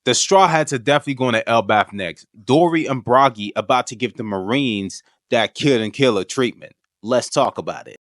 The Straw Hats are definitely going to Elbaf next. Dory and Broggy about to give the Marines that kid and killer treatment. Let's talk about it.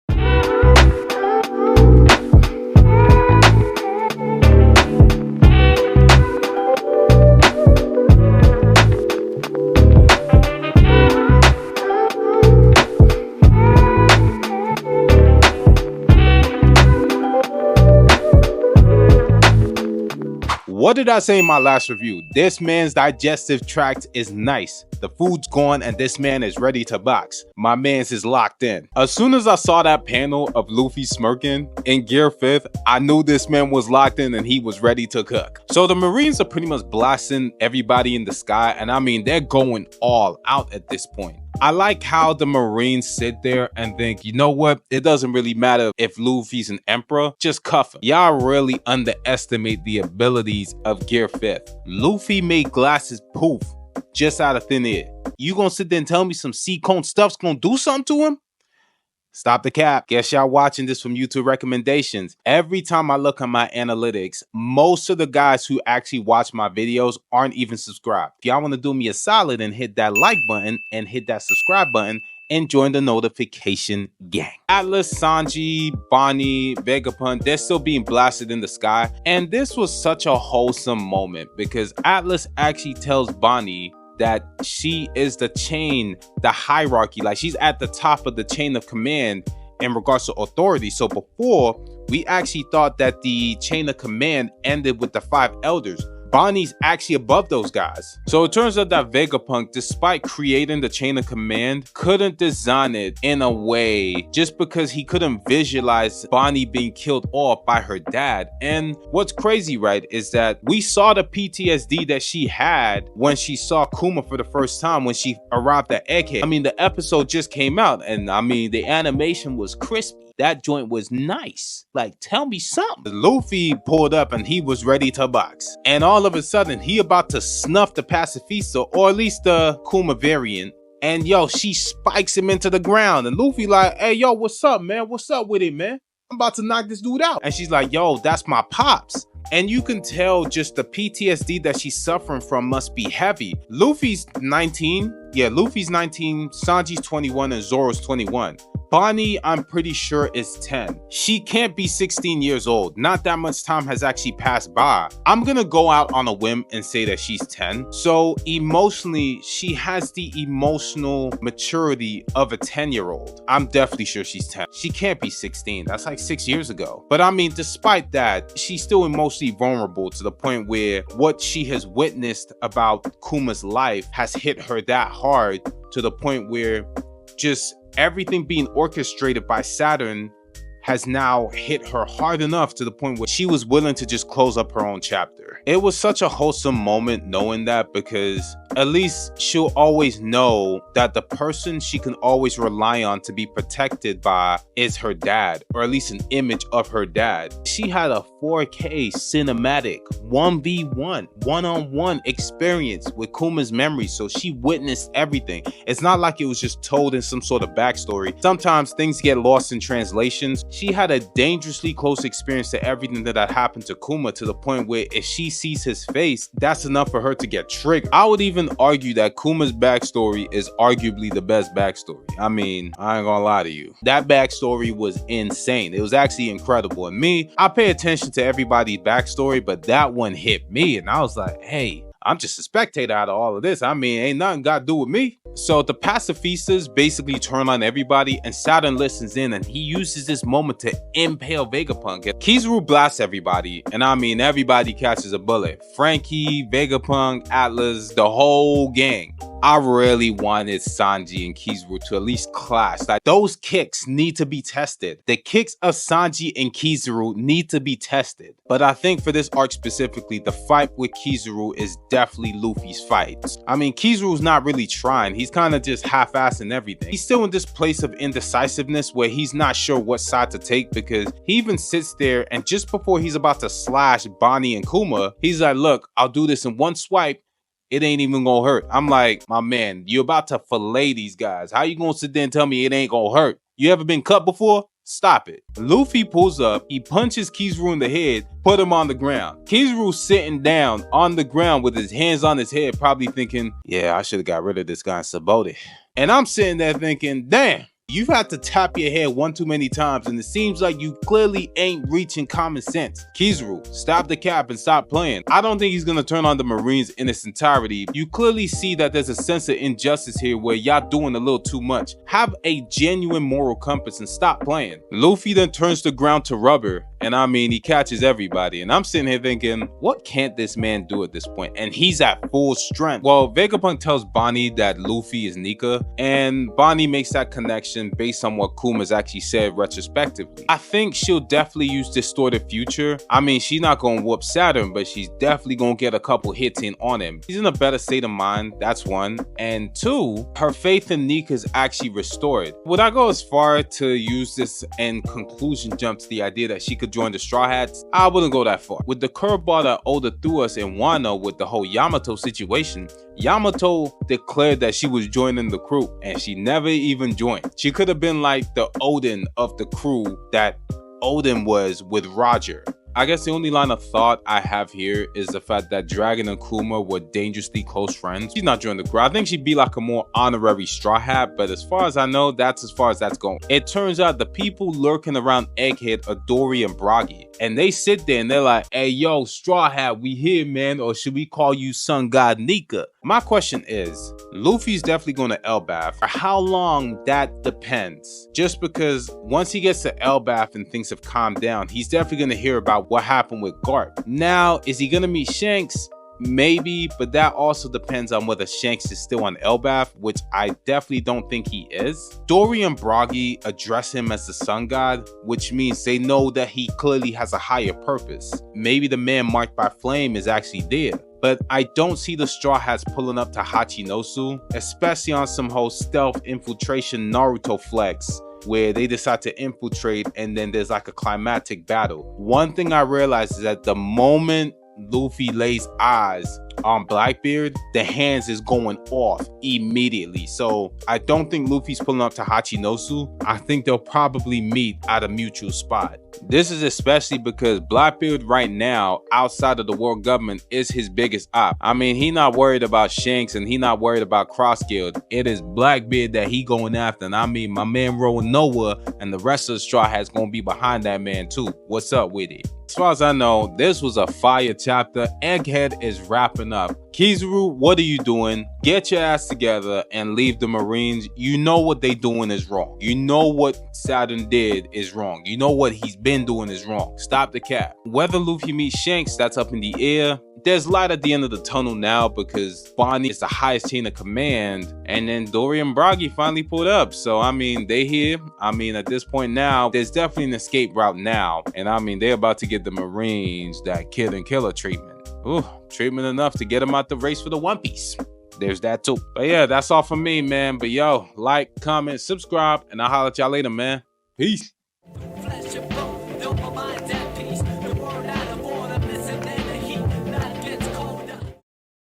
What did I say in my last review? This man's digestive tract is nice. The food's gone and this man is ready to box. My man's is locked in. As soon as I saw that panel of Luffy smirking in Gear 5th, I knew this man was locked in and he was ready to cook. So the Marines are pretty much blasting everybody in the sky, and I mean, they're going all out at this point. I like how the Marines sit there and think, you know what? It doesn't really matter if Luffy's an emperor, just cuff him. Y'all really underestimate the abilities of Gear 5th. Luffy made glasses poof just out of thin air. You gonna sit there and tell me some C-Cone stuff's gonna do something to him? Stop the cap. Guess y'all watching this from YouTube recommendations. Every time I look at my analytics, most of the guys who actually watch my videos aren't even subscribed. If y'all want to do me a solid and hit that like button and hit that subscribe button and join the notification gang. Atlas, Sanji, Bonney, Vegapunk, they're still being blasted in the sky. And this was such a wholesome moment because Atlas actually tells Bonney that she is the chain, the hierarchy, like she's at the top of the chain of command in regards to authority. So before, we actually thought that the chain of command ended with the 5 elders. Bonnie's actually above those guys. So it turns out that Vegapunk, despite creating the chain of command, couldn't design it in a way just because he couldn't visualize Bonney being killed off by her dad. And what's crazy, right, is that we saw the PTSD that she had when she saw Kuma for the first time when she arrived at Egghead. I mean, the episode just came out and I mean, the animation was crispy. That joint was nice. Like, tell me something. Luffy pulled up and he was ready to box. And all of a sudden, he about to snuff the pacifista, or at least the Kuma variant. And yo, she spikes him into the ground. And Luffy like, hey, yo, what's up, man? What's up with it, man? I'm about to knock this dude out. And she's like, yo, that's my pops. And you can tell just the PTSD that she's suffering from must be heavy. Luffy's 19. Yeah, Luffy's 19, Sanji's 21, and Zoro's 21. Bonney, I'm pretty sure, is 10. She can't be 16 years old. Not that much time has actually passed by. I'm gonna go out on a whim and say that she's 10. So emotionally, she has the emotional maturity of a 10-year-old. I'm definitely sure she's 10. She can't be 16. That's like 6 years ago. But I mean, despite that, she's still emotionally vulnerable to the point where what she has witnessed about Kuma's life has hit her that hard to the point where just everything being orchestrated by Saturn has now hit her hard enough to the point where she was willing to just close up her own chapter. It was such a wholesome moment knowing that, because at least she'll always know that the person she can always rely on to be protected by is her dad, or at least an image of her dad. She had a 4K cinematic 1v1 one-on-one experience with Kuma's memory, so she witnessed everything. It's not like it was just told in some sort of backstory. Sometimes things get lost in translations. She had a dangerously close experience to everything that had happened to Kuma, to the point where if she sees his face, that's enough for her to get triggered. I would even argue that Kuma's backstory is arguably the best backstory. I mean, I ain't gonna lie to you. That backstory was insane. It was actually incredible. And me, I pay attention to everybody's backstory, but that one hit me and I was like, hey, I'm just a spectator out of all of this. I mean, ain't nothing got to do with me. So the pacifistas basically turn on everybody and Saturn listens in and he uses this moment to impale Vegapunk. Kizaru blasts everybody and I mean, everybody catches a bullet. Frankie, Vegapunk, Atlas, the whole gang. I really wanted Sanji and Kizaru to at least clash. Like, those kicks need to be tested. The kicks of Sanji and Kizaru need to be tested. But I think for this arc specifically, the fight with Kizaru is definitely Luffy's fight. I mean, Kizaru's not really trying. He's kind of just half-assing everything. He's still in this place of indecisiveness where he's not sure what side to take, because he even sits there and just before he's about to slash Bonney and Kuma, he's like, look, I'll do this in one swipe. It ain't even gonna hurt. I'm like, my man, you're about to fillet these guys. How you gonna sit there and tell me it ain't gonna hurt? You ever been cut before? stop it. Luffy pulls up, he punches Kizaru in the head, put him on the ground. Kizaru sitting down on the ground with his hands on his head, probably thinking, yeah, I should have got rid of this guy and Sabote. And I'm sitting there thinking, damn, you've had to tap your head one too many times, and it seems like you clearly ain't reaching common sense. Kizaru, stop the cap and stop playing. I don't think he's gonna turn on the Marines in its entirety. You clearly see that there's a sense of injustice here where y'all doing a little too much. Have a genuine moral compass and stop playing. Luffy then turns the ground to rubber, and I mean, he catches everybody. And I'm sitting here thinking, what can't this man do at this point? And he's at full strength. Well, Vegapunk tells Bonney that Luffy is Nika, and Bonney makes that connection based on what Kuma's actually said retrospectively. I think she'll definitely use Distorted Future. I mean, she's not gonna whoop Saturn, but she's definitely gonna get a couple hits in on him. He's in a better state of mind, that's one. And two, her faith in Nika is actually restored. Would I go as far to use this and conclusion jump to the idea that she could join the Straw Hats? I wouldn't go that far. With the curveball that Oda threw us in Wano with the whole Yamato situation, Yamato declared that she was joining the crew, and she never even joined. She could have been like the Odin of the crew that Odin was with Roger. I guess the only line of thought I have here is the fact that Dragon and Kuma were dangerously close friends. She's not joining the crew. I think she'd be like a more honorary Straw Hat, but as far as I know, that's as far as that's going. It turns out the people lurking around Egghead are Dory and Bragi, and they sit there and they're like, hey, yo, Straw Hat, we here, man, or should we call you Sun God Nika? My question is, Luffy's definitely going to Elbaf. For how long, that depends. Just because once he gets to Elbaf and things have calmed down, he's definitely going to hear about what happened with Garp. Now, is he gonna meet Shanks? Maybe, but that also depends on whether Shanks is still on Elbaf, which I definitely don't think he is. Dory and Bragi address him as the Sun God, which means they know that he clearly has a higher purpose. Maybe the man marked by flame is actually there. But I don't see the Straw Hats pulling up to Hachinosu, especially on some whole stealth infiltration Naruto flex, where they decide to infiltrate and then there's like a climactic battle. One thing I realized is that the moment Luffy lays eyes on Blackbeard, the hands is going off immediately. So I don't think Luffy's pulling up to Hachinosu. I think they'll probably meet at a mutual spot. This is especially because Blackbeard right now, outside of the world government, is his biggest op. I mean, he not worried about Shanks and he not worried about Cross Guild. It is Blackbeard that he going after. And I mean, my man Rowan Noah and the rest of the Straw Hats gonna be behind that man too. What's up with it? As far as I know, this was a fire chapter. Egghead is wrapping up. Kizaru, what are you doing? Get your ass together and leave the Marines. You know what they doing is wrong. You know what Saturn did is wrong. You know what he's been doing is wrong. Stop the cap. Whether Luffy meets Shanks, that's up in the air. There's light at the end of the tunnel now because Bonney is the highest chain of command, and then Dory and Bragi finally pulled up. So I mean, they here. I mean, at this point now, there's definitely an escape route now, and I mean, they're about to get the Marines that kid and killer treatment. Ooh, treatment enough to get them out the race for the One Piece. There's that too. But yeah, that's all from me, man. But yo, like, comment, subscribe, and I'll holler at y'all later, man. Peace.